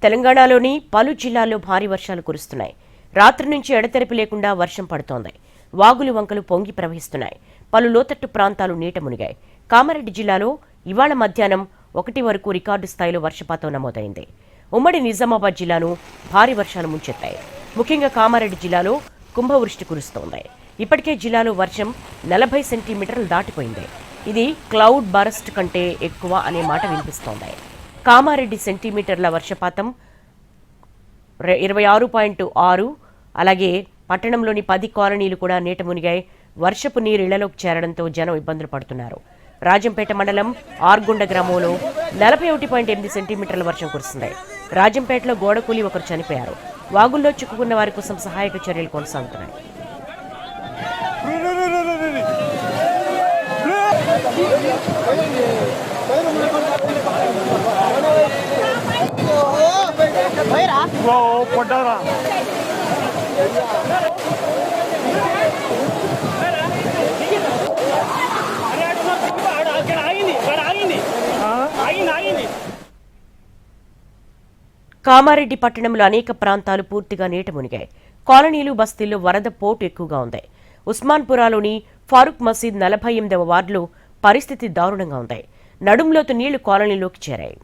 తెలంగాణలోని పలు జిల్లాల్లో భారీ వర్షాలు కురుస్తున్నాయి. రాత్రి నుంచి ఎడతెరిపి లేకుండా వర్షం పడుతోంది. వాగులు వంకలు పొంగి ప్రవహిస్తున్నాయి. పలు లోతట్టు ప్రాంతాలు నీట మునిగాయి. కామారెడ్డి జిల్లాలో ఇవాళ మధ్యాహ్నం 1 వరకు రికార్డు స్థాయిలో వర్షపాతం నమోదైంది. ఉమ్మడి నిజామాబాద్ జిల్లాను భారీ వర్షాలు ముంచెత్తాయి. ముఖ్యంగా కామారెడ్డి జిల్లాలో కుంభవృష్టి కురుస్తోంది. ఇప్పటికే జిల్లాలో వర్షం 40 సెంటీమీటర్లు దాటిపోయింది. ఇది క్లౌడ్ బరస్ట్ కంటే ఎక్కువ అనే మాట వినిపిస్తోంది. కామారెడ్డి సెంటీమీటర్ల వర్షపాతం 26.6. అలాగే పట్టణంలోని 10 కాలనీలు కూడా నీట మునిగాయి. వర్షపు నీరు ఇళ్లలోకి చేరడంతో జనం ఇబ్బందులు పడుతున్నారు. రాజంపేట మండలం ఆర్గొండ గ్రామంలో 41.8 సెంటీమీటర్ల వర్షం కురిసింది. రాజంపేటలో గోడకూలి ఒకరు చనిపోయారు. వాగుల్లో చిక్కుకున్న వారి కోసం సహాయక చర్యలు కొనసాగుతున్నాయి. కామారెడ్డి పట్టణంలో అనేక ప్రాంతాలు పూర్తిగా నీట మునిగాయి. కాలనీలు బస్తీల్లో వరద పోటు ఎక్కువగా ఉంది. ఉస్మాన్పురాలోని ఫారూక్ మసీద్ 48వ వార్డులో పరిస్థితి దారుణంగా ఉంది. నడుంలోతు నీళ్లు కాలనీలోకి చేరాయి.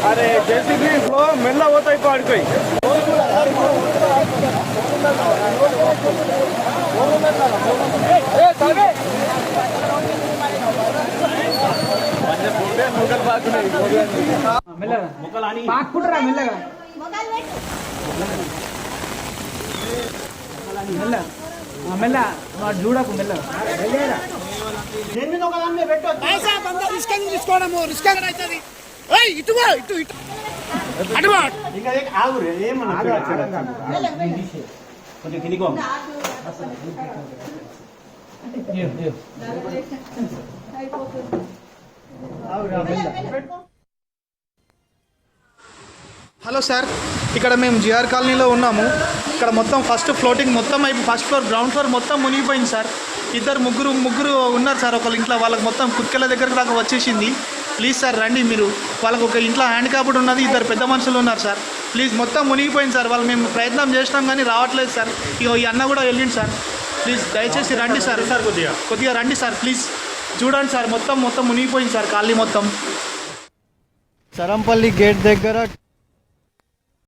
अरे जेसीबी फ्लो मेला होता है पहाड़ कोई చూడకు మెల్ల తీసుకోవడము రిస్క్ అవుతుంది. హలో సార్, ఇక్కడ మేము జిఆర్ కాలనీలో ఉన్నాము. ఇక్కడ మొత్తం ఫస్ట్ ఫ్లోటింగ్ మొత్తం ఫస్ట్ ఫ్లోర్ గ్రౌండ్ ఫ్లోర్ మొత్తం మునిగిపోయింది సార్. ముగ్గురు ఉన్నారు సార్ ఒక ఇంట్లో. వాళ్ళకి మొత్తం కుత్కెల దగ్గరకు దాకా వచ్చేసింది. ప్లీజ్ సార్ రండి మీరు. వాళ్ళకు ఒక ఇంట్లో హ్యాండిక్యాప్డ్ ఉన్నది, 2 పెద్ద మనుషులు ఉన్నారు సార్. ప్లీజ్ మొత్తం మునిగిపోయింది సార్. వాళ్ళు మేము ప్రయత్నం చేసినాం కానీ రావట్లేదు సార్. ఇక ఈ అన్న కూడా వెళ్ళింది సార్. ప్లీజ్ దయచేసి రండి సార్. కొద్దిగా రండి సార్ ప్లీజ్. చూడండి సార్ మొత్తం మునిగిపోయింది సార్ కాలనీ మొత్తం. సరంపల్లి గేట్ దగ్గర